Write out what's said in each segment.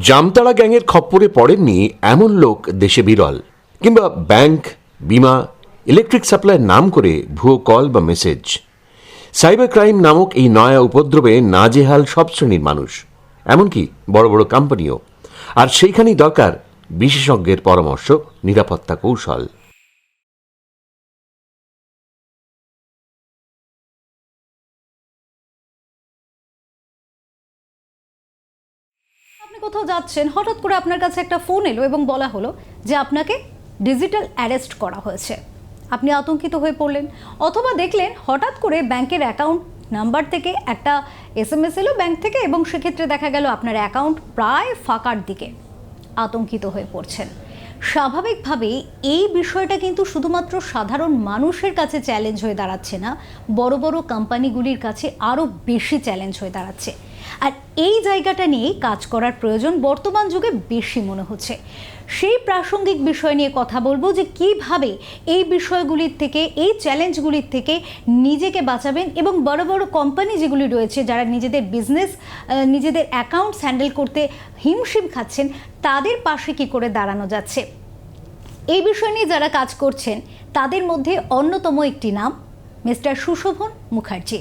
জামতাড়া গ্যাংয়ের খপ্পরে পড়েননি এমন লোক দেশে বিরল, কিংবা ব্যাংক, বিমা, ইলেকট্রিক সাপ্লাইয়ের নাম করে ভুয়ো কল বা মেসেজ। সাইবার ক্রাইম নামক এই নয়া উপদ্রবে নাজেহাল সব শ্রেণীর মানুষ, এমনকি বড় বড় কোম্পানিও। আর সেইখানেই দরকার বিশেষজ্ঞের পরামর্শ, নিরাপত্তা কৌশল। আপনি কোথাও যাচ্ছেন, হঠাৎ করে আপনার কাছে একটা ফোন এলো এবং বলা হলো যে আপনাকে ডিজিটাল অ্যারেস্ট করা হয়েছে। আপনি আতঙ্কিত হয়ে পড়লেন, অথবা দেখলেন হঠাৎ করে ব্যাংকের অ্যাকাউন্ট নাম্বার থেকে একটা SMS এলো ব্যাংক থেকে, এবং সেক্ষেত্রে দেখা গেল আপনার অ্যাকাউন্ট প্রায় ফাঁকার দিকে। আতঙ্কিত হয়ে পড়ছেন। স্বাভাবিকভাবেই এই বিষয়টা কিন্তু শুধুমাত্র সাধারণ মানুষের কাছে চ্যালেঞ্জ হয়ে দাঁড়াচ্ছে না, বড় বড় কোম্পানিগুলির কাছে আরও বেশি চ্যালেঞ্জ হয়ে দাঁড়াচ্ছে। আর এই জায়গাটা নিয়েই কাজ করার প্রয়োজন বর্তমান যুগে বেশি মনে হচ্ছে। সেই প্রাসঙ্গিক বিষয় নিয়ে কথা বলবো যে কিভাবে এই বিষয়গুলির থেকে, এই চ্যালেঞ্জগুলির থেকে নিজেকে বাঁচাবেন, এবং বড় বড় কোম্পানি যেগুলি রয়েছে যারা নিজেদের বিজনেস, নিজেদের অ্যাকাউন্টস হ্যান্ডেল করতে হিমশিম খাচ্ছেন, তাদের পাশে কি করে দাঁড়ানো যাচ্ছে। এই বিষয় নিয়ে যারা কাজ করছেন তাদের মধ্যে অন্যতম একটি নাম মিস্টার সুশোভন মুখার্জি।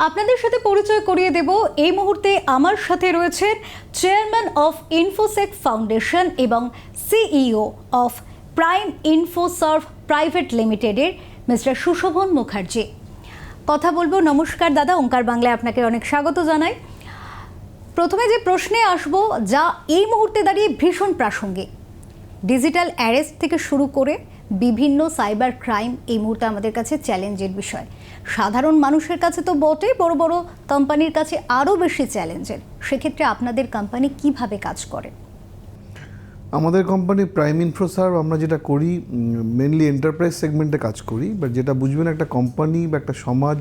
আপনাদের সাথে পরিচয় করিয়ে দেব। এই মুহূর্তে আমার সাথে রয়েছেন চেয়ারম্যান অফ ইনফোসেক ফাউন্ডেশন এবং CEO অফ প্রাইম ইনফোসার্ভ প্রাইভেট লিমিটেডের মিস্টার সুশোভন মুখার্জি। কথা বলবো। নমস্কার দাদা, ওঙ্কার বাংলায় আপনাকে অনেক স্বাগত জানাই। প্রথমে যে প্রশ্নে আসবো, যা এই মুহূর্তে দাঁড়িয়ে ভীষণ প্রাসঙ্গিক, ডিজিটাল অ্যারেস্ট থেকে শুরু করে বিভিন্ন সাইবার ক্রাইম এই মুহূর্তে আমাদের কাছে চ্যালেঞ্জের বিষয়। সাধারণ মানুষের কাছে তো বটেই, বড় বড় কোম্পানির কাছে আরও বেশি চ্যালেঞ্জের। সেক্ষেত্রে আপনাদের কোম্পানি কিভাবে কাজ করে? আমাদের কোম্পানি প্রাইম ইনফোসার্ভ, আমরা যেটা করি মেনলি এন্টারপ্রাইজ সেগমেন্টে কাজ করি। বাট যেটা বুঝবেন, একটা কোম্পানি বা একটা সমাজ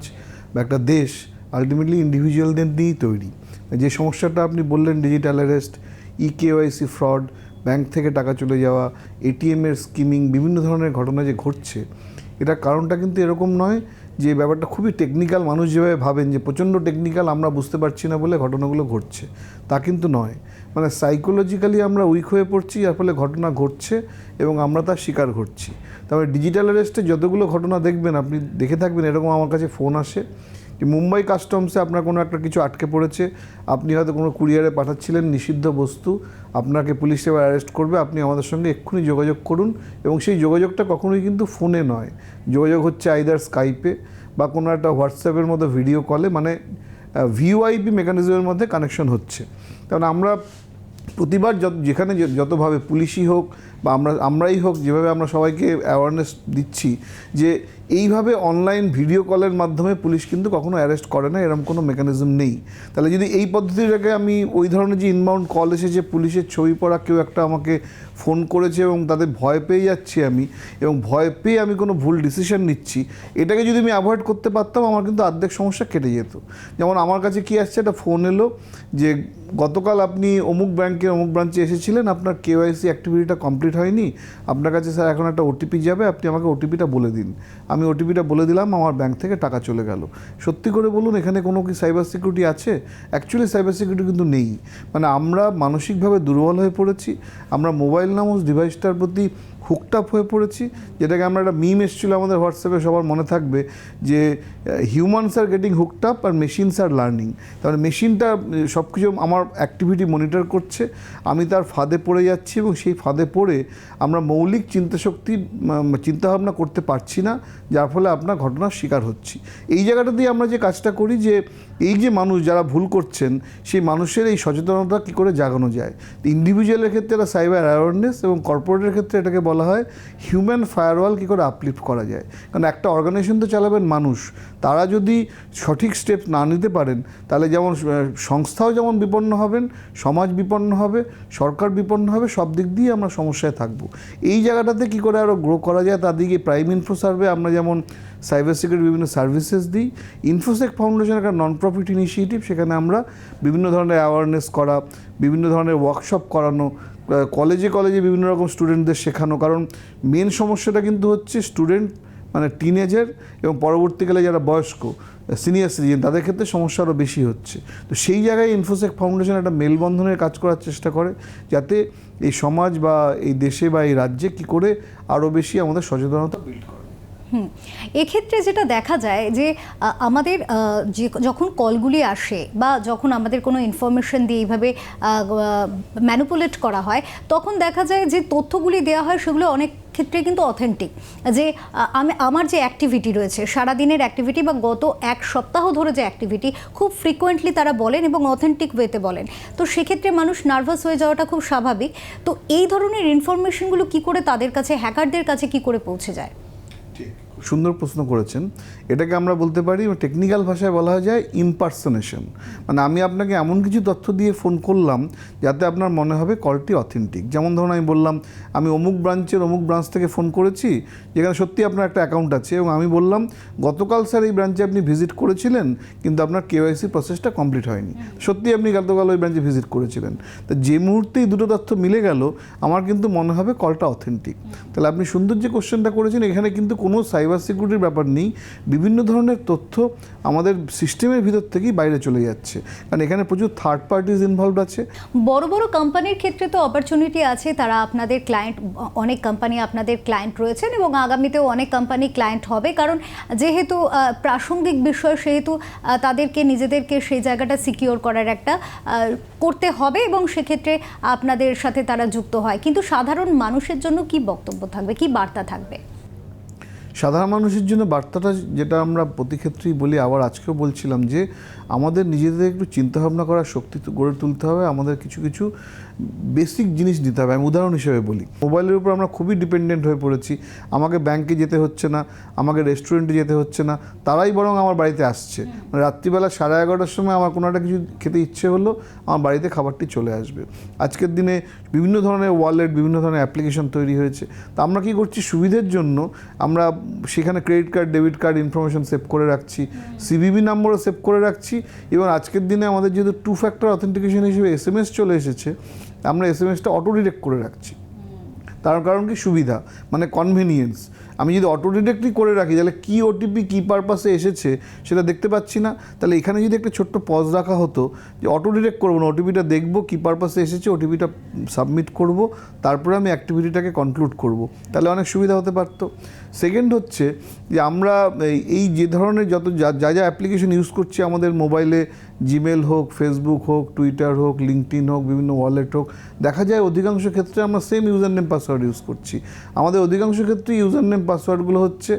বা একটা দেশ আলটিমেটলি ইন্ডিভিজুয়ালদের নিয়েই তৈরি। যে সমস্যাটা আপনি বললেন, digital arrest, EKYC fraud, bank থেকে টাকা চলে যাওয়া, ATM-এর স্কিমিং, বিভিন্ন ধরনের ঘটনা যে ঘটছে, এটার কারণটা কিন্তু এরকম নয় যে ব্যাপারটা খুবই টেকনিক্যাল, মানুষ যেভাবে ভাবেন যে প্রচণ্ড টেকনিক্যাল, আমরা বুঝতে পারছি না বলে ঘটনাগুলো ঘটছে, তা কিন্তু নয়। মানে সাইকোলজিক্যালি আমরা উইক হয়ে পড়ছি, যার ফলে ঘটনা ঘটছে এবং আমরা তার শিকার ঘটছি। তবে ডিজিটাল অ্যারেস্টে যতগুলো ঘটনা দেখবেন, আপনি দেখে থাকবেন, এরকম আমার কাছে ফোন আসে যে মুম্বাই কাস্টমসে আপনার কোনো একটা কিছু আটকে পড়েছে, আপনি হয়তো কোনো কুরিয়ারে পাঠাচ্ছিলেন নিষিদ্ধ বস্তু, আপনাকে পুলিশ এবার অ্যারেস্ট করবে, আপনি আমাদের সঙ্গে এক্ষুনি যোগাযোগ করুন। এবং সেই যোগাযোগটা কখনোই কিন্তু ফোনে নয়, যোগাযোগ হচ্ছে আইদার স্কাইপে বা কোনো একটা হোয়াটসঅ্যাপের মধ্যে ভিডিও কলে, মানে VoIP মেকানিজমের মধ্যে কানেকশন হচ্ছে। কারণ আমরা প্রতিবার যেখানে যতভাবে পুলিশই হোক বা আমরাই হোক, যেভাবে আমরা সবাইকে অ্যাওয়ারনেস দিচ্ছি যে এইভাবে অনলাইন ভিডিও কলের মাধ্যমে পুলিশ কিন্তু কখনো অ্যারেস্ট করে না, এরকম কোনো মেকানিজম নেই। তাহলে যদি এই পদ্ধতিটাকে আমি, ওই ধরনের যে ইনবাউন্ড কল এসেছে, পুলিশের ছবি পড়া কেউ একটা আমাকে ফোন করেছে এবং তাদের ভয় পেয়ে যাচ্ছি আমি, এবং ভয় পেয়ে আমি কোনো ভুল ডিসিশন নিচ্ছি, এটাকে যদি আমি অ্যাভয়েড করতে পারতাম, আমার কিন্তু অর্ধেক সমস্যা কেটে যেত। যেমন আমার কাছে কি আসছে, একটা ফোন এলো যে গতকাল আপনি অমুক ব্যাংকের অমুক ব্রাঞ্চে এসেছিলেন, আপনার KYC অ্যাক্টিভিটিটা কমপ্লিট হয়নি, আপনার কাছে স্যার এখন একটা OTP যাবে, আপনি আমাকে OTPটা বলে দিন। আমি OTPটা বলে দিলাম, আমার ব্যাংক থেকে টাকা চলে গেল। সত্যি করে বলুন, এখানে কোনো কি সাইবার সিকিউরিটি আছে? অ্যাকচুয়ালি সাইবার সিকিউরিটি কিন্তু নেই। মানে আমরা মানসিকভাবে দুর্বল হয়ে পড়েছি, আমরা মোবাইল নামক ডিভাইসটার প্রতি হুকড আপ হয়ে পড়েছি, যেটাকে আমরা, একটা মিম এসেছিলো আমাদের হোয়াটসঅ্যাপে, সবার মনে থাকবে যে humans are getting hooked up আর মেশিনস আর লার্নিং। তাহলে মেশিনটা সব কিছু আমার অ্যাক্টিভিটি মনিটর করছে, আমি তার ফাঁদে পড়ে যাচ্ছি, এবং সেই ফাঁদে পড়ে আমরা মৌলিক চিন্তাভাবনা করতে পারছি না, যার ফলে আপনার ঘটনার শিকার হচ্ছি। এই জায়গাটা দিয়ে আমরা যে কাজটা করি, যে এই যে মানুষ যারা ভুল করছেন, সেই মানুষের এই সচেতনতা কী করে জাগানো যায়। ইন্ডিভিজুয়ালের ক্ষেত্রে এটা সাইবার অ্যাওয়ারনেস, এবং কর্পোরেটের ক্ষেত্রে এটাকে বলা হয় হিউম্যান ফায়ারওয়াল, কী করে আপলিফ্ট করা যায়। কারণ একটা অর্গানাইজেশন তো চালাবেন মানুষ, তারা যদি সঠিক স্টেপ না নিতে পারেন, তাহলে যেমন সংস্থাও যেমন বিপন্ন হবেন, সমাজ বিপন্ন হবে, সরকার বিপন্ন হবে, সব দিক দিয়ে আমরা সমস্যায় থাকবো। এই জায়গাটাতে কী করে আরও গ্রো করা যায়, তার দিকে প্রাইম ইনফোসার্ভে আমরা যেমন সাইবার সিকিউরিটি বিভিন্ন সার্ভিসেস দিই। ইনফোসেক ফাউন্ডেশন একটা নন প্রফিট ইনিশিয়েটিভ, সেখানে আমরা বিভিন্ন ধরনের অ্যাওয়ারনেস করা, বিভিন্ন ধরনের ওয়ার্কশপ করানো, কলেজে বিভিন্ন রকম স্টুডেন্টদের শেখানো। কারণ মেন সমস্যাটা কিন্তু হচ্ছে স্টুডেন্ট মানে টিনেজার এবং পরবর্তীকালে যারা বয়স্ক সিনিয়র সিটিজেন তাদের ক্ষেত্রে সমস্যা আরও বেশি হচ্ছে। তো সেই জায়গায় ইনফোসেক ফাউন্ডেশন একটা মেলবন্ধনের কাজ করার চেষ্টা করে, যাতে এই সমাজ বা এই দেশে বা এই রাজ্যে কী করে আরও বেশি আমাদের সচেতনতা বিল্ড করে। এক্ষেত্রে যেটা দেখা যায় যে আমাদের যে যখন কলগুলি আসে বা যখন আমাদের কোনো ইনফরমেশন দিয়ে এইভাবে ম্যানিপুলেট করা হয়, তখন দেখা যায় যে তথ্যগুলি দেওয়া হয় সেগুলো অনেক ক্ষেত্রে কিন্তু অথেন্টিক। যে আমার যে অ্যাক্টিভিটি রয়েছে, সারাদিনের অ্যাক্টিভিটি বা গত এক সপ্তাহ ধরে যে অ্যাক্টিভিটি, খুব ফ্রিকোয়েন্টলি তারা বলেন এবং অথেন্টিক ওয়েতে বলেন। তো সেক্ষেত্রে মানুষ নার্ভাস হয়ে যাওয়াটা খুব স্বাভাবিক। তো এই ধরনের ইনফরমেশনগুলো কি করে তাদের কাছে, হ্যাকারদের কাছে কি করে পৌঁছে যায়? সুন্দর প্রশ্ন করেছেন। এটাকে আমরা বলতে পারি, টেকনিক্যাল ভাষায় বলা যায় ইমপারসনেশন। মানে আমি আপনাকে এমন কিছু তথ্য দিয়ে ফোন করলাম যাতে আপনার মনে হবে কলটি অথেন্টিক। যেমন ধরুন আমি বললাম আমি অমুক ব্রাঞ্চ থেকে ফোন করেছি, যেখানে সত্যি আপনার একটা অ্যাকাউন্ট আছে, এবং আমি বললাম গতকাল স্যার এই ব্রাঞ্চে আপনি ভিজিট করেছিলেন কিন্তু আপনার KYC প্রসেসটা কমপ্লিট হয়নি। সত্যি আপনি গতকাল ওই ব্রাঞ্চে ভিজিট করেছিলেন। তো যে মুহূর্তেই দুটো তথ্য মিলে গেল আমার কিন্তু মনে হবে কলটা অথেন্টিক। তাহলে আপনি সুন্দর যে কোশ্চেনটা করেছেন, এখানে কিন্তু কোনো সাইবার সিকিউরিটির ব্যাপার নেই। বিভিন্ন ধরনের তথ্য আমাদের সিস্টেমের ভিতর থেকেই বাইরে চলে যাচ্ছে, কারণ এখানে প্রচুর থার্ড পার্টিজ ইনভলভড আছে। বড় বড় কোম্পানির ক্ষেত্রে তো অপরচুনিটি আছে, তারা আপনাদের ক্লায়েন্ট, অনেক কোম্পানি আপনাদের ক্লায়েন্ট রয়েছেন এবং আগামীতেও অনেক কোম্পানি ক্লায়েন্ট হবে, কারণ যেহেতু প্রাসঙ্গিক বিষয় সেহেতু তাদেরকে নিজেদেরকে সেই জায়গাটা সিকিওর করার একটা করতে হবে এবং সেক্ষেত্রে আপনাদের সাথে তারা যুক্ত হয়। কিন্তু সাধারণ মানুষের জন্য কি বক্তব্য থাকবে, কি বার্তা থাকবে? সাধারণ মানুষের জন্য বার্তাটা যেটা আমরা প্রতি ক্ষেত্রেই বলি, আবার আজকেও বলছিলাম, যে আমাদের নিজেদের একটু চিন্তাভাবনা করার শক্তি গড়ে তুলতে হবে। আমাদের কিছু কিছু বেসিক জিনিস দিতে হবে। আমি উদাহরণ হিসেবে বলি, মোবাইলের উপর আমরা খুবই ডিপেন্ডেন্ট হয়ে পড়েছি। আমাকে ব্যাংকে যেতে হচ্ছে না, আমাকে রেস্টুরেন্টে যেতে হচ্ছে না, তারাই বরং আমার বাড়িতে আসছে। মানে রাত্রিবেলা 11:30টার সময় আমার কোনো একটা কিছু খেতে ইচ্ছে হলো, আমার বাড়িতে খাবারটি চলে আসবে। আজকের দিনে বিভিন্ন ধরনের ওয়ালেট, বিভিন্ন ধরনের অ্যাপ্লিকেশন তৈরি হয়েছে। তা আমরা কী করছি, সুবিধের জন্য আমরা সেখানে credit card, debit card information save করে রাখছি, CVV নম্বরও সেভ করে রাখছি, এবং আজকের দিনে আমাদের যেহেতু 2 ফ্যাক্টর অথেন্টিকেশন হিসেবে SMS চলে এসেছে, আমরা SMS-টা অটো ডিটেক্ট করে রাখছি। তার কারণ কি, সুবিধা, মানে কনভিনিয়েন্স। আমি যদি অটো ডিটেক্টই করে রাখি, তাহলে কী OTP কী পারপাসে এসেছে সেটা দেখতে পাচ্ছি না। তাহলে এখানে যদি একটা ছোট্ট পজ রাখা হতো, যে অটো ডিটেক্ট করবো না, OTP-টা দেখবো কী পারপাসে এসেছে, OTP-টা সাবমিট করব, তারপরে আমি অ্যাক্টিভিটিটাকে কনক্লুড করব, তাহলে অনেক সুবিধা হতে পারতো। সেকেন্ড হচ্ছে যে আমরা এই যে ধরনের যা অ্যাপ্লিকেশন ইউজ করছি আমাদের মোবাইলে, জিমেল হোক, ফেসবুক হোক, টুইটার হোক, লিঙ্কডইন হোক, বিভিন্ন ওয়ালেট হোক, দেখা যায় অধিকাংশ ক্ষেত্রে আমরা same user name password use করছি। আমাদের অধিকাংশ ক্ষেত্রে ইউজার নেম পাসওয়ার্ডগুলো হচ্ছে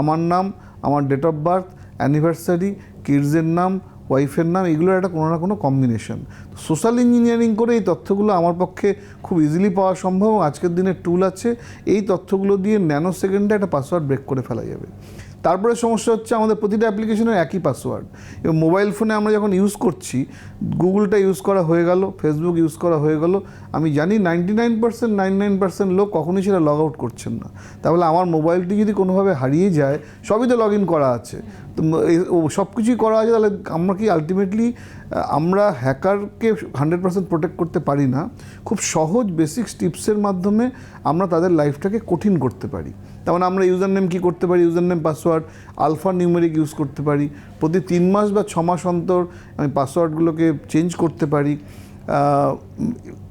আমার নাম, আমার ডেট অফ বার্থ, অ্যানিভার্সারি, কিডসের নাম, ওয়াইফের নাম, এগুলোর একটা কোনো না কোনো কম্বিনেশন। সোশ্যাল ইঞ্জিনিয়ারিং করে এই তথ্যগুলো আমার পক্ষে খুব ইজিলি পাওয়া সম্ভব। আজকের দিনে টুল আছে, এই তথ্যগুলো দিয়ে ন্যানো সেকেন্ডে একটা পাসওয়ার্ড ব্রেক করে ফেলা যাবে। তারপরে সমস্যা হচ্ছে আমাদের প্রতিটা অ্যাপ্লিকেশনের একই পাসওয়ার্ড, এবং মোবাইল ফোনে আমরা যখন ইউজ করছি, গুগলটা ইউজ করা হয়ে গেল, ফেসবুক ইউজ করা হয়ে গেল, আমি জানি 99% লোক কখনোই সেটা লগ আউট করছেন না। তাহলে আমার মোবাইলটি যদি কোনোভাবে হারিয়ে যায়, সবই তো লগ ইন করা আছে, তো সব কিছুই করা আছে, তাহলে আমরা কি আলটিমেটলি আমরা হ্যাকারকে 100% প্রোটেক্ট করতে পারি না। খুব সহজ বেসিক টিপসের মাধ্যমে আমরা তাদের লাইফটাকে কঠিন করতে পারি। তেমন আমরা ইউজার নেম কী করতে পারি, user name password alphanumeric use করতে পারি। প্রতি 3 মাস বা 6 মাস অন্তর আমি পাসওয়ার্ডগুলোকে চেঞ্জ করতে পারি।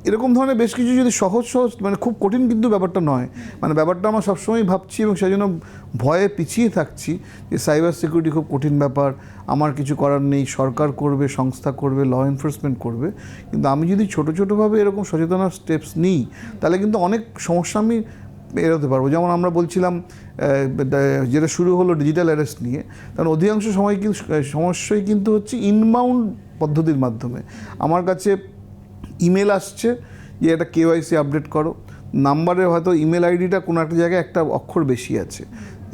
এরকম ধরনের বেশ কিছু যদি সহজ মানে খুব কঠিন কিন্তু ব্যাপারটা নয়। মানে ব্যাপারটা আমরা সবসময় ভাবছি এবং সেই জন্য ভয়ে পিছিয়ে থাকছি যে সাইবার সিকিউরিটি খুব কঠিন ব্যাপার, আমার কিছু করার নেই, সরকার করবে, সংস্থা করবে, ল এনফোর্সমেন্ট করবে। কিন্তু আমি যদি ছোটোভাবে এরকম সচেতনার স্টেপস নিই, তাহলে কিন্তু অনেক সমস্যা আমি এড়াতে পারবো। যেমন আমরা বলছিলাম যেটা শুরু হলো ডিজিটাল অ্যারেস্ট নিয়ে, কারণ অধিকাংশ সমস্যাই কিন্তু হচ্ছে ইনবাউন্ড পদ্ধতির মাধ্যমে। আমার কাছে ইমেল আসছে যে এটা KYC আপডেট করো, নাম্বারে হয়তো ইমেল আইডিটা কোনো একটা জায়গায় একটা অক্ষর বেশি আছে,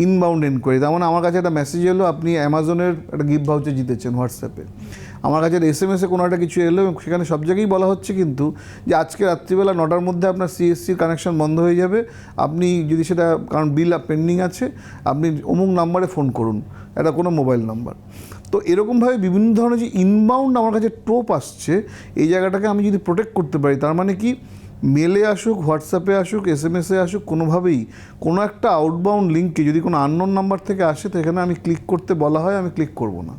ইনবাউন্ড এনকোয়ারি। তার মানে আমার কাছে একটা মেসেজ এলো, আপনি অ্যামাজনের একটা গিফট ভাউচার জিতেছেন হোয়াটসঅ্যাপে। আমার কাছে SMS-এ কোনো একটা কিছু এলো, এবং সেখানে সব জায়গায় বলা হচ্ছে কিন্তু যে আজকে রাত্রিবেলা 9টার মধ্যে আপনার CSC কানেকশন বন্ধ হয়ে যাবে, আপনি যদি সেটা, কারণ বিল পেন্ডিং আছে, আপনি অমুক নাম্বারে ফোন করুন, এটা কোনো মোবাইল নাম্বার। তো এরকমভাবে বিভিন্ন ধরনের যে ইনবাউন্ড আমার কাছে টোপ আসছে, এই জায়গাটাকে আমি যদি প্রোটেক্ট করতে পারি, তার মানে কি মেলে আসুক, হোয়াটসঅ্যাপে আসুক, SMS-এ আসুক, কোনোভাবেই কোনো একটা আউটবাউন্ড লিঙ্কে যদি কোনো আননোন নাম্বার থেকে আসে তো এখানে আমি ক্লিক করতে বলা হয়, আমি ক্লিক করব না।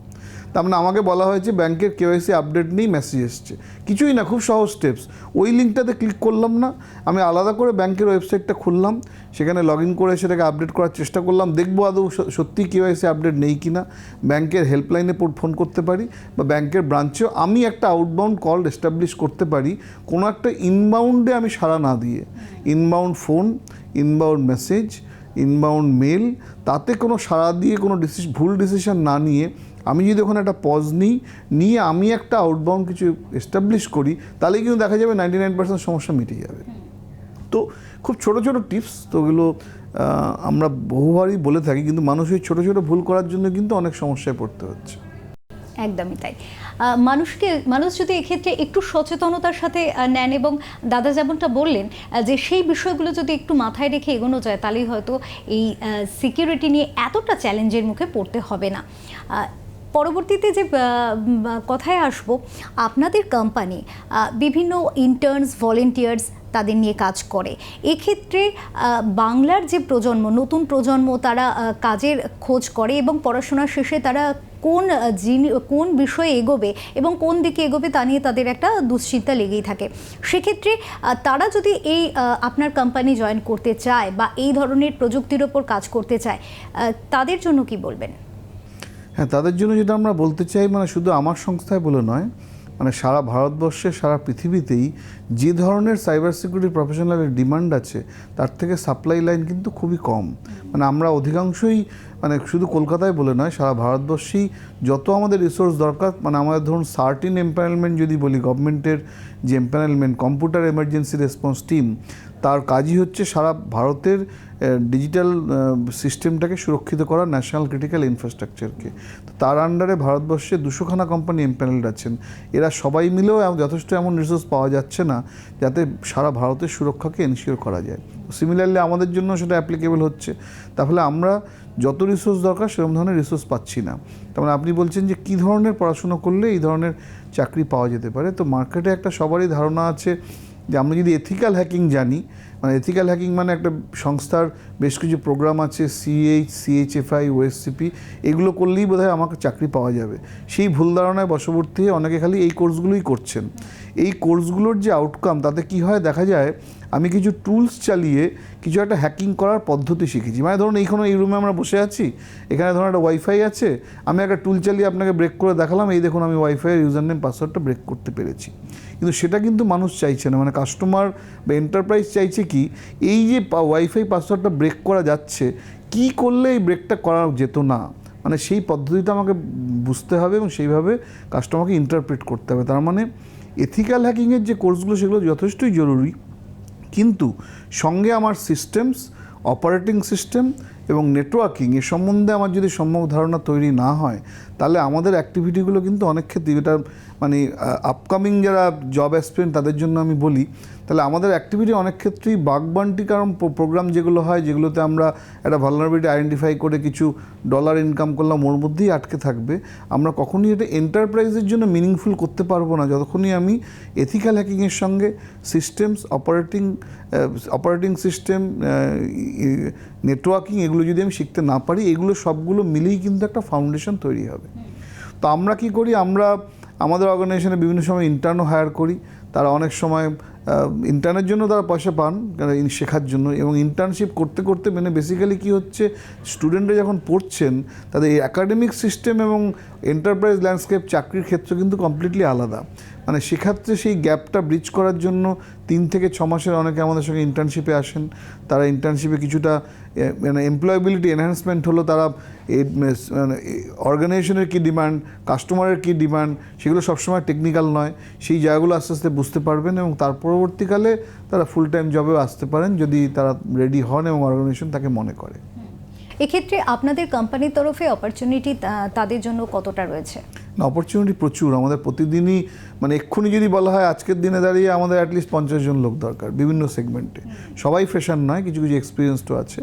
তার মানে আমাকে বলা হয়েছে ব্যাংকের KYC আপডেট নেই, মেসেজ এসছে, কিছুই না, খুব সহজ স্টেপস। ওই লিঙ্কটাতে ক্লিক করলাম না, আমি আলাদা করে ব্যাংকের ওয়েবসাইটটা খুললাম, সেখানে লগ ইন করে সেটাকে আপডেট করার চেষ্টা করলাম, দেখবো আদৌ সত্যি KYC আপডেট নেই কি না। ব্যাংকের হেল্পলাইনে ফোন করতে পারি বা ব্যাংকের ব্রাঞ্চেও আমি একটা আউটবাউন্ড কল এস্টাবলিশ করতে পারি, কোনো একটা ইনবাউন্ডে আমি সাড়া না দিয়ে। Inbound phone, inbound message, inbound mail, তাতে কোনো সাড়া দিয়ে কোনো ভুল ডিসিশন না নিয়ে আমি যদি ওখানে একটা পজ নিয়ে আমি একটা আউটবাউন্ড কিছু এস্টাবলিশ করি, তাহলে কিন্তু দেখা যাবে 99% সমস্যা মিটে যাবে। তো খুব ছোট ছোট টিপস, তো ওগুলো আমরা বহুবারই বলে থাকি, কিন্তু মানুষ ওই ছোটো ছোটো ভুল করার জন্য কিন্তু অনেক সমস্যায় পড়তে হচ্ছে। একদমই তাই। মানুষ যদি এক্ষেত্রে একটু সচেতনতার সাথে নেন এবং দাদা যেমনটা বললেন যে সেই বিষয়গুলো যদি একটু মাথায় রেখে এগোনো যায়, তাহলেই হয়তো এই সিকিউরিটি নিয়ে এতটা চ্যালেঞ্জের মুখে পড়তে হবে না। পরবর্তীতে যে কথায় আসব, আপনাদের কোম্পানি বিভিন্ন ইন্টার্নস, ভলেন্টিয়ার্স তাদের নিয়ে কাজ করে। এক্ষেত্রে বাংলার যে প্রজন্ম, নতুন প্রজন্ম, তারা কাজের খোঁজ করে এবং পড়াশোনার শেষে তারা কোন বিষয়ে এগোবে এবং কোন দিকে এগোবে তা নিয়ে তাদের একটা দুশ্চিন্তা লেগেই থাকে। সেক্ষেত্রে তারা যদি এই আপনার কোম্পানি জয়েন করতে চায় বা এই ধরনের প্রযুক্তির ওপর কাজ করতে চায়, তাদের জন্য কি বলবেন? হ্যাঁ, তাদের জন্য যেটা আমরা বলতে চাই, মানে শুধু আমার সংস্থায় বলে নয়, মানে সারা ভারতবর্ষে, সারা পৃথিবীতেই যে ধরনের সাইবার সিকিউরিটি প্রফেশনালের ডিমান্ড আছে, তার থেকে সাপ্লাই লাইন কিন্তু খুবই কম। মানে আমরা অধিকাংশই, মানে শুধু কলকাতায় বলে নয়, সারা ভারতবর্ষেই যত আমাদের রিসোর্স দরকার, মানে আমাদের ধরুন সার্টিন এমপ্যানেলমেন্ট যদি বলি, গভর্নমেন্টের যে empanelment, computer emergency response team, তার কাজই হচ্ছে সারা ভারতের ডিজিটাল সিস্টেমটাকে সুরক্ষিত করা, ন্যাশনাল ক্রিটিক্যাল ইনফ্রাস্ট্রাকচারকে। তো তার আন্ডারে ভারতবর্ষে 200খানা কোম্পানি এমপ্যানেলড আছেন। এরা সবাই মিলেও যথেষ্ট এমন রিসোর্স পাওয়া যাচ্ছে না যাতে সারা ভারতের সুরক্ষাকে এনশিওর করা যায়। সিমিলারলি আমাদের জন্য সেটা অ্যাপ্লিকেবল হচ্ছে। তাহলে আমরা যত রিসোর্স দরকার সেরকম ধরনের রিসোর্স পাচ্ছি না। তার মানে আপনি বলছেন যে কী ধরনের পড়াশুনো করলে এই ধরনের চাকরি পাওয়া যেতে পারে। তো মার্কেটে একটা সবারই ধারণা আছে যে আমরা যদি এথিক্যাল হ্যাকিং জানি, মানে এথিক্যাল হ্যাকিং মানে একটা সংস্থার বেশ কিছু প্রোগ্রাম আছে, CHFI, OSCP, এগুলো করলেই বোধহয় আমাকে চাকরি পাওয়া যাবে। সেই ভুল ধারণায় বশবর্তী হয়ে অনেকে খালি এই কোর্সগুলোই করছেন। এই কোর্সগুলোর যে আউটকাম, তাতে কি হয় দেখা যায়, আমি কিছু টুলস চালিয়ে কিছু একটা হ্যাকিং করার পদ্ধতি শিখেছি। মানে ধরুন এই রুমে আমরা বসে আছি, এখানে ধরুন একটা ওয়াইফাই আছে, আমি একটা টুল চালিয়ে আপনাকে ব্রেক করে দেখালাম, এই দেখুন আমি ওয়াইফাইয়ের ইউজার নেম পাসওয়ার্ডটা ব্রেক করতে পেরেছি। কিন্তু সেটা কিন্তু মানুষ চাইছে না, মানে কাস্টমার বা এন্টারপ্রাইজ চাইছে কি, এই যে ওয়াইফাই পাসওয়ার্ডটা ব্রেক করা যাচ্ছে, কি করলে এই ব্রেকটা করা যেত না, মানে সেই পদ্ধতিটা আমাকে বুঝতে হবে এবং সেইভাবে কাস্টমারকে ইন্টারপ্রেট করতে হবে। তার মানে এথিক্যাল হ্যাকিংয়ের যে কোর্সগুলো সেগুলো যথেষ্টই জরুরি, কিন্তু সঙ্গে আমার সিস্টেমস, অপারেটিং সিস্টেম এবং নেটওয়ার্কিং এর সম্বন্ধে আমার যদি সম্যক ধারণা তৈরি না হয়, তাহলে আমাদের অ্যাক্টিভিটিগুলো কিন্তু অনেক ক্ষেত্রে, এটা মানে আপকামিং যারা জব অ্যাসপিরেন্ট তাদের জন্য আমি বলি, তাহলে আমাদের অ্যাক্টিভিটি অনেক ক্ষেত্রেই বাগবান্টি কারণ প্রোগ্রাম যেগুলো হয়, যেগুলোতে আমরা একটা ভালনারেবিলিটি আইডেন্টিফাই করে কিছু ডলার ইনকাম করলাম, ওর মধ্যেই আটকে থাকবে। আমরা কখনই এটা এন্টারপ্রাইজের জন্য মিনিংফুল করতে পারবো না যতক্ষণই আমি এথিক্যাল হ্যাকিংয়ের সঙ্গে সিস্টেমস, অপারেটিং সিস্টেম, নেটওয়ার্কিং, এগুলো যদি আমি শিখতে না পারি, এগুলো সবগুলো মিলেই কিন্তু একটা ফাউন্ডেশন তৈরি হবে। তো আমরা কি করি, আমরা আমাদের অর্গানাইজেশনে বিভিন্ন সময় ইন্টার্নও হায়ার করি। তারা অনেক সময় ইন্টার্নের জন্য তারা পয়সা পান শেখার জন্য, এবং ইন্টার্নশিপ করতে করতে মানে বেসিক্যালি কী হচ্ছে, স্টুডেন্টরা যখন পড়ছেন তাদের এই অ্যাকাডেমিক সিস্টেম এবং এন্টারপ্রাইজ ল্যান্ডস্কেপ চাকরির ক্ষেত্র কিন্তু কমপ্লিটলি আলাদা। মানে সেক্ষেত্রে সেই গ্যাপটা ব্রিজ করার জন্য 3 থেকে 6 মাসের অনেকে আমাদের সঙ্গে ইন্টার্নশিপে আসেন। তারা ইন্টার্নশিপে কিছুটা মানে এমপ্লয়াবিলিটি এনহ্যান্সমেন্ট হলো, তারা মানে অর্গানাইজেশনের কী ডিমান্ড, কাস্টমারের কী ডিমান্ড, সেগুলো সবসময় টেকনিক্যাল নয়, সেই জায়গাগুলো আস্তে আস্তে বুঝতে পারবেন এবং তার পরবর্তীকালে তারা ফুল টাইম জবেও আসতে পারেন যদি তারা রেডি হন এবং অর্গানাইজেশন তাকে মনে করে। এক্ষেত্রে আপনাদের কোম্পানির তরফে অপরচুনিটি তাদের জন্য কতটা রয়েছে? না, অপরচুনিটি প্রচুর। আমাদের প্রতিদিনই, মানে এক্ষুনি যদি বলা হয় আজকের দিনে দাঁড়িয়ে আমাদের অ্যাটলিস্ট 50 জন লোক দরকার বিভিন্ন সেগমেন্টে। সবাই ফ্রেশার নয়, কিছু কিছু এক্সপিরিয়েন্সডও আছে।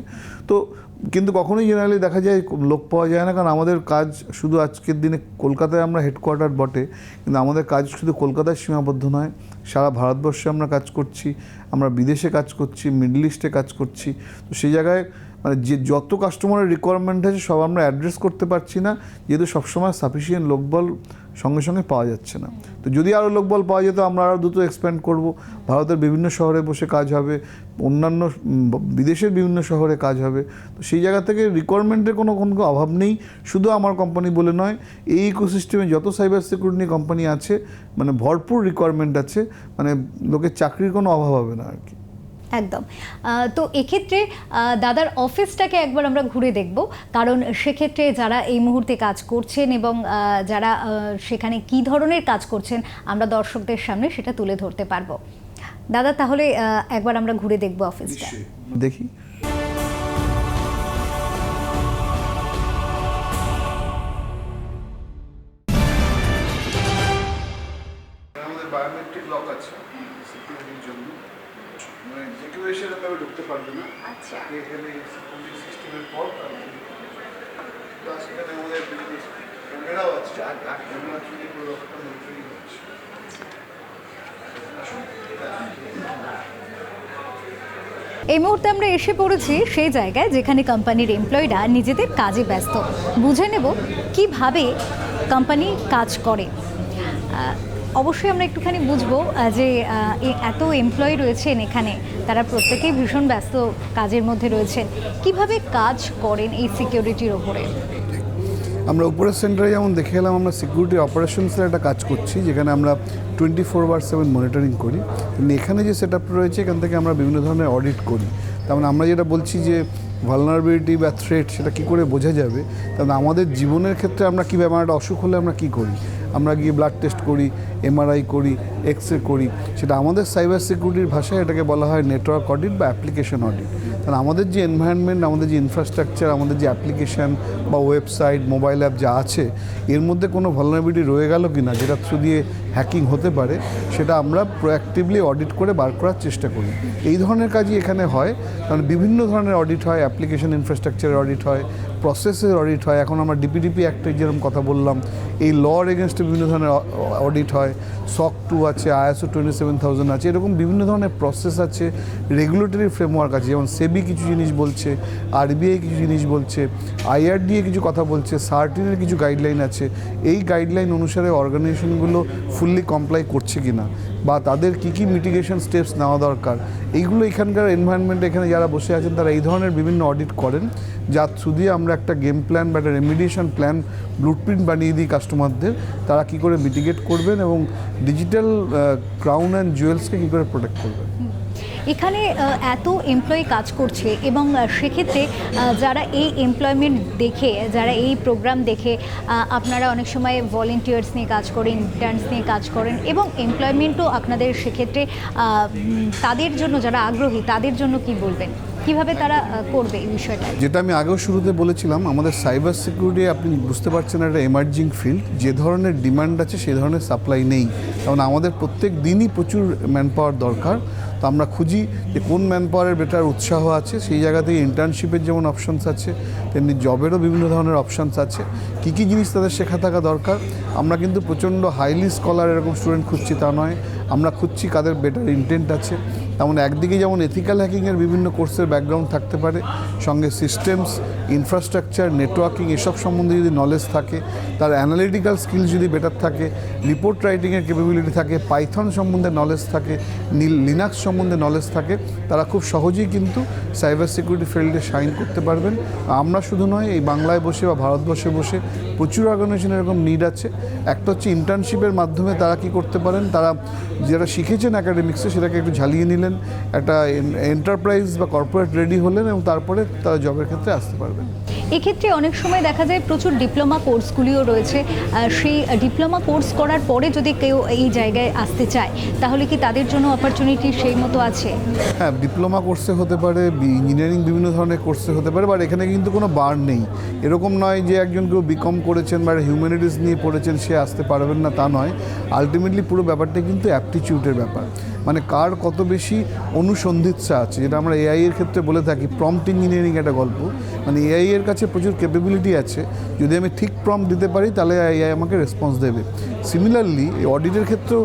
তো কিন্তু কখনোই জেনারেলি দেখা যায় লোক পাওয়া যায় না, কারণ আমাদের কাজ শুধু আজকের দিনে কলকাতায় আমরা হেডকোয়ার্টার বটে, কিন্তু আমাদের কাজ শুধু কলকাতায় সীমাবদ্ধ নয়, সারা ভারতবর্ষে আমরা কাজ করছি, আমরা বিদেশে কাজ করছি, মিডল ইস্টে কাজ করছি। তো সেই জায়গায় মানে যে যত কাস্টমারের রিকোয়ারমেন্ট আছে সব আমরা অ্যাড্রেস করতে পারছি না, যেহেতু সবসময় সাফিসিয়েন্ট লোকবল সঙ্গে সঙ্গে পাওয়া যাচ্ছে না। তো যদি আরও লোকবল পাওয়া যেত আমরা আরও দ্রুত এক্সপ্যান্ড করব, ভারতের বিভিন্ন শহরে বসে কাজ হবে, অন্যান্য বিদেশের বিভিন্ন শহরে কাজ হবে। তো সেই জায়গা থেকে রিকোয়ারমেন্টের কোনো অভাব নেই, শুধু আমার কোম্পানি বলে নয়, এই ইকোসিস্টেমে যত সাইবার সিকিউরিটি কোম্পানি আছে মানে ভরপুর রিকোয়ারমেন্ট আছে, মানে লোকের চাকরির কোনো অভাব হবে না আর কি। একদম। তো এক্ষেত্রে দাদার অফিসটাকে একবার আমরা ঘুরে দেখব, কারণ সেক্ষেত্রে যারা এই মুহূর্তে কাজ করছেন এবং যারা সেখানে কি ধরনের কাজ করছেন আমরা দর্শকদের সামনে সেটা তুলে ধরতে পারবো। দাদা তাহলে একবার আমরা ঘুরে দেখব অফিসটা। দেখি। আমাদের বায়োমেট্রিক লক আছে সিকিউরিটির জন্য, মানে যে কেউ এসে তবে ঢুকতে পারবে না। আচ্ছা, এখানে সিকিউরিটি সিস্টেমের পর সেখানে আমাদের ক্যামেরাও আছে, আর ক্যামেরা চুরি করে লকটা মনিটরিং হচ্ছে। এই মুহূর্তে আমরা এসে পড়েছি সেই জায়গায় যেখানে কোম্পানির এমপ্লয়িরা নিজেদের কাজে ব্যস্ত। বুঝে নেব কিভাবে কোম্পানি কাজ করে। অবশ্যই আমরা একটুখানি বুঝবো যে এত এমপ্লয়ি রয়েছেন এখানে, তারা প্রত্যেকেই ভীষণ ব্যস্ত কাজের মধ্যে রয়েছেন, কিভাবে কাজ করেন এই সিকিউরিটির ওপরে। আমরা উপরের সেন্টারে যেমন দেখে এলাম, আমরা সিকিউরিটি অপারেশনসের একটা কাজ করছি, যেখানে আমরা 24/7 মনিটরিং করি। কিন্তু এখানে যে সেট আপটা রয়েছে, এখান থেকে আমরা বিভিন্ন ধরনের অডিট করি। তার মানে আমরা যেটা বলছি যে ভালনারেবিলিটি বা থ্রেট, সেটা কী করে বোঝা যাবে, তাহলে আমাদের জীবনের ক্ষেত্রে আমরা কী ব্যাপার, একটা অসুখ হলে আমরা কী করি, আমরা গিয়ে ব্লাড টেস্ট করি, এমআরআই করি, এক্সরে করি, সেটা আমাদের সাইবার সিকিউরিটির ভাষায় এটাকে বলা হয় নেটওয়ার্ক অডিট বা অ্যাপ্লিকেশন অডিট। কারণ আমাদের যে এনভায়রনমেন্ট, আমাদের যে ইনফ্রাস্ট্রাকচার, আমাদের যে অ্যাপ্লিকেশান বা ওয়েবসাইট, মোবাইল অ্যাপ যা আছে, এর মধ্যে কোনো ভালনারেবিলিটি রয়ে গেল কি না, যেটা থ্রু দিয়ে হ্যাকিং হতে পারে, সেটা আমরা প্রোঅ্যাক্টিভলি অডিট করে বার করার চেষ্টা করি। এই ধরনের কাজই এখানে হয়, কারণ বিভিন্ন ধরনের অডিট হয়, অ্যাপ্লিকেশন ইনফ্রাস্ট্রাকচারের অডিট হয়, প্রসেসের অডিট হয়। এখন আমরা ডিপিডিপি অ্যাক্টের যেরকম কথা বললাম, এই লর এগেনস্টে বিভিন্ন ধরনের অডিট হয়, SOC 2 আছে, ISO 27000 আছে, এরকম বিভিন্ন ধরনের প্রসেস আছে, রেগুলেটরি ফ্রেমওয়ার্ক আছে, যেমন সেবি কিছু জিনিস বলছে, আরবিআই কিছু জিনিস বলছে, IRDA কিছু কথা বলছে, সার্টিনের কিছু গাইডলাইন আছে। এই গাইডলাইন অনুসারে অর্গানাইজেশনগুলো ফুললি কমপ্লাই করছে কি না, বা তাদের কী কী মিটিগেশন স্টেপস নেওয়া দরকার, এইগুলো এখানকার এনভায়রনমেন্টে এখানে যারা বসে আছেন তারা এই ধরনের বিভিন্ন অডিট করেন, যার থ্রু দিয়ে আমরা একটা গেম প্ল্যান বা একটা রেমিডিয়েশন প্ল্যান ব্লুপ্রিন্ট বানিয়ে দিই কাস্টমারদের, তারা কী করে মিটিগেট করবেন এবং ডিজিটাল ক্রাউন অ্যান্ড জুয়েলসকে কী করে প্রোটেক্ট করবেন। এখানে এত এমপ্লয়ি কাজ করছে এবং সেক্ষেত্রে যারা এই এমপ্লয়মেন্ট দেখে, যারা এই প্রোগ্রাম দেখে, আপনারা অনেক সময় ভলেন্টিয়ার্স নিয়ে কাজ করেন, ইন্টার্নস নিয়ে কাজ করেন এবং এমপ্লয়মেন্টও আপনাদের সেক্ষেত্রে তাদের জন্য যারা আগ্রহী তাদের জন্য কি বলবেন, কিভাবে তারা করবে এই বিষয়টা? যেটা আমি আগেও শুরুতে বলেছিলাম, আমাদের সাইবার সিকিউরিটি আপনি বুঝতে পারছেন একটা এমার্জিং ফিল্ড, যে ধরনের ডিমান্ড আছে সেই ধরনের সাপ্লাই নেই, কারণ আমাদের প্রত্যেক দিনই প্রচুর ম্যান পাওয়ার দরকার। তো আমরা খুঁজি যে কোন ম্যান পাওয়ারের বেটার উৎসাহ আছে, সেই জায়গা থেকে ইন্টার্নশিপের যেমন অপশানস আছে, তেমনি জবেরও বিভিন্ন ধরনের অপশানস আছে। কী কী জিনিস তাদের শেখা থাকা দরকার। আমরা কিন্তু প্রচণ্ড হাইলি স্কলার এরকম স্টুডেন্ট খুঁজছি তা নয়, আমরা খুঁজছি কাদের বেটার ইন্টেন্ট আছে। তেমন একদিকে যেমন এথিক্যাল হ্যাকিংয়ের বিভিন্ন কোর্সের ব্যাকগ্রাউন্ড থাকতে পারে, সঙ্গে সিস্টেমস, ইনফ্রাস্ট্রাকচার, নেটওয়ার্কিং এসব সম্বন্ধে যদি নলেজ থাকে, তার অ্যানালিটিক্যাল স্কিলস যদি বেটার থাকে, রিপোর্ট রাইটিংয়ের ক্যাপাবিলিটি থাকে, পাইথন সম্বন্ধে নলেজ থাকে, লিনাক্স সম্বন্ধে নলেজ থাকে, তারা খুব সহজেই কিন্তু সাইবার সিকিউরিটি ফিল্ডে শাইন করতে পারবেন। আমরা শুধু নয়, এই বাংলায় বসে বা ভারতবর্ষে বসে প্রচুর অর্গানাইজেশনের এরকম নিড আছে। একটা হচ্ছে ইন্টার্নশিপের মাধ্যমে তারা কি করতে পারেন, তারা যেটা শিখেছেন একাডেমিক্সে সেটাকে একটু ঝালিয়ে নিলেন, একটা এন্টারপ্রাইজ বা কর্পোরেট রেডি হলেন এবং তারপরে তারা জবের ক্ষেত্রে আসতে পারবেন। এক্ষেত্রে অনেক সময় দেখা যায় প্রচুর ডিপ্লোমা কোর্সগুলিও রয়েছে, সেই ডিপ্লোমা কোর্স করার পরে যদি কেউ এই জায়গায় আসতে চায় তাহলে কি তাদের জন্য অপরচুনিটি সেই মতো আছে? হ্যাঁ, ডিপ্লোমা কোর্সে হতে পারে, ইঞ্জিনিয়ারিং বিভিন্ন ধরনের কোর্সে হতে পারে, বাট এখানে কিন্তু কোনো বার নেই। এরকম নয় যে একজন কেউ বিকম করেছেন বা হিউম্যানিটিস নিয়ে পড়েছেন সে আসতে পারবেন না, তা নয়। আলটিমেটলি পুরো ব্যাপারটা কিন্তু অ্যাপটিটিউডের ব্যাপার, মানে কার কত বেশি অনুসন্ধিৎসা আছে, যেটা আমরা এআই এর ক্ষেত্রে বলে থাকি প্রম্পট ইঞ্জিনিয়ারিং একটা গল্প। মানে এআই এর কাছে প্রচুর ক্যাপাবিলিটি আছে, যদি আমি ঠিক প্রম্পট দিতে পারি তাহলে এআই আমাকে রেসপন্স দেবে। সিমিলারলি এই অডিটের ক্ষেত্রেও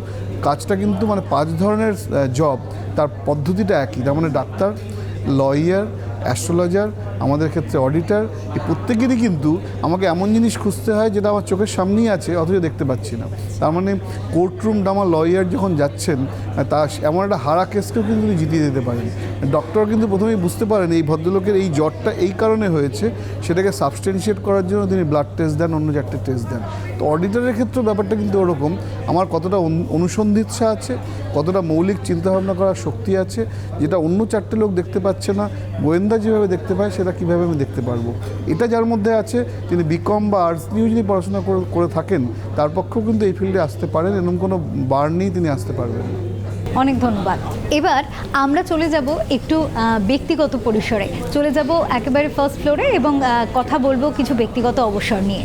কাজটা কিন্তু মানে 5 ধরনের জব, তার পদ্ধতিটা একই। তার মানে ডাক্তার, লয়ার, অ্যাস্ট্রোলজার, আমাদের ক্ষেত্রে অডিটর, এই প্রত্যেকেরই কিন্তু আমাকে এমন জিনিস খুঁজতে হয় যেটা আমার চোখের সামনেই আছে অথচ দেখতে পাচ্ছি না। তার মানে কোর্টরুম ডামা লয়ার যখন যাচ্ছেন, তা এমন একটা হারা কেসকেও কিন্তু তিনি জিতিয়ে দিতে পারেন। ডক্টর কিন্তু প্রথমেই বুঝতে পারেন এই ভদ্রলোকের এই জ্বরটা এই কারণে হয়েছে, সেটাকে সাবস্টেন্সিয়েট করার জন্য তিনি ব্লাড টেস্ট দেন, অন্য 4টে টেস্ট দেন। তো অডিটরের ক্ষেত্রেও ব্যাপারটা কিন্তু ওরকম, আমার কতটা অনুসন্ধিৎসা আছে, কতটা মৌলিক চিন্তাভাবনা করার শক্তি আছে, যেটা অন্য 4টে লোক দেখতে পাচ্ছে না, গোয়েন্দা যেভাবে দেখতে পায় সেটা কীভাবে আমি দেখতে পারবো। এটা যার মধ্যে আছে, তিনি বিকম বা আর্টস নিয়েও যদি পড়াশোনা করে থাকেন তার পক্ষেও কিন্তু এই ফিল্ডে আসতে পারেন, এরকম কোনো বার নেই তিনি আসতে পারবেন। অনেক ধন্যবাদ। এবার আমরা চলে যাব একটু ব্যক্তিগত পরিসরে, চলে যাব একেবারে ফার্স্ট ফ্লোরে এবং কথা বলবো কিছু ব্যক্তিগত অবসর নিয়ে।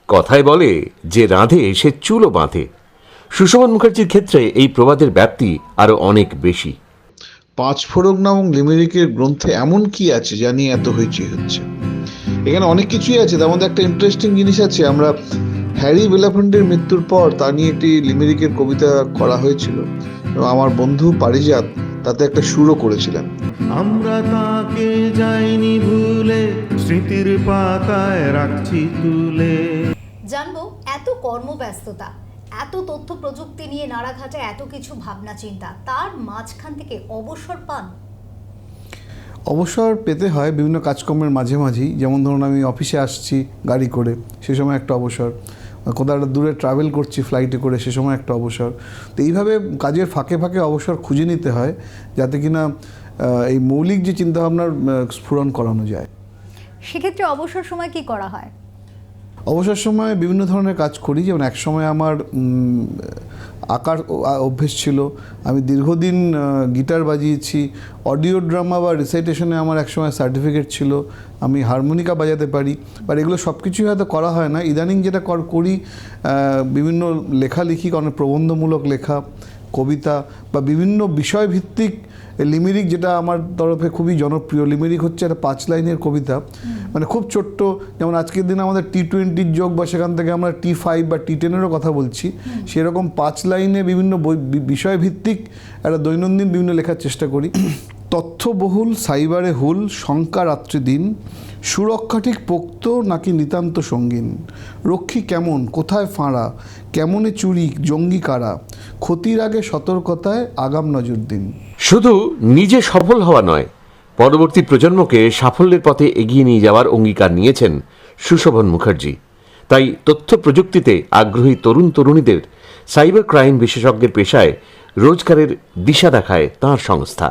কথায় বলে যে রাঁধে সে চুলও বাঁধে। সুশোভন মুখার্জির ক্ষেত্রে এই প্রবাদের ব্যাপ্তি আরো অনেক বেশি। 5 ফোড়ক নামক লিমেরিকের গ্রন্থে এমন কি আছে যা নিয়ে এত হইচই হচ্ছে? এখানে অনেক কিছুই আছে, তার মধ্যে একটা ইন্টারেস্টিং জিনিস আছে। আমরা হ্যারি বেলাফন্টের মৃত্যুর পর তা নিয়ে একটি লিমেরিকের কবিতা করা হয়েছিল এবং আমার বন্ধু পারিজাত তাতে একটা সুরও করেছিলেন। আমরা তাকে যাইনি ভুলে, স্মৃতির পাতায় রাখছি তুলে। জানবো এত কর্মব্যস্ততা, এত তথ্য প্রযুক্তি নিয়ে নাড়াঘাটে এত কিছু ভাবনা চিন্তা, তার মাঝখান থেকে অবসর পান? অবসর পেতে হয় বিভিন্ন কাজকর্মের মাঝে মাঝেই, যেমন ধরুন আমি অফিসে আসছি গাড়ি করে, সে সময় একটা অবসর, কোথাও একটা দূরে ট্রাভেল করছি ফ্লাইটে করে, সে সময় একটা অবসর। তো এইভাবে কাজের ফাঁকে ফাঁকে অবসর খুঁজে নিতে হয় যাতে কিনা এই মৌলিক যে চিন্তাভাবনার স্ফুরণ করানো যায়। সেক্ষেত্রে অবসর সময় কি করা হয়? অবসর সময় বিভিন্ন ধরনের কাজ করি, যেমন এক সময় আমার আঁকার অভ্যেস ছিল, আমি দীর্ঘদিন গিটার বাজিয়েছি, অডিও ড্রামা বা রিসাইটেশনে আমার এক সময় সার্টিফিকেট ছিল, আমি হারমোনিকা বাজাতে পারি, বাট এগুলো সব কিছুই হয়তো করা হয় না। ইদানিং যেটা করি বিভিন্ন লেখালেখি, অনেক প্রবন্ধমূলক লেখা, কবিতা বা বিভিন্ন বিষয়ভিত্তিক লিমেরিক, যেটা আমার তরফে খুবই জনপ্রিয়। লিমেরিক হচ্ছে একটা 5 লাইনের কবিতা, মানে খুব ছোট্ট, যেমন আজকের দিনে আমাদের T20 যোগ বা সেখান থেকে আমরা T5 বা T10-এরও কথা বলছি, সেরকম 5 লাইনে বিভিন্ন বিষয়ভিত্তিক একটা দৈনন্দিন বিভিন্ন লেখার চেষ্টা করি। তথ্যবহুল সাইবারে হুল, শঙ্কা রাত্রি দিন, সুরক্ষা ঠিক পোক্ত নাকি নিতান্ত সঙ্গীন, রক্ষী কেমন কোথায় ফাঁড়া, কেমনে চুরি জঙ্গি কারা, ক্ষতির আগে সতর্কতায় আগাম নজর দিন। শুধু নিজে সফল হওয়া নয়, পরবর্তী প্রজন্মকে সাফল্যের পথে এগিয়ে নিয়ে যাওয়ার অঙ্গীকার নিয়েছেন সুশোভন মুখার্জি। তাই তথ্য প্রযুক্তিতে আগ্রহী তরুণ তরুণীদের সাইবার ক্রাইম বিশেষজ্ঞের পেশায় রোজগারের দিশা দেখায় তাঁর সংস্থা।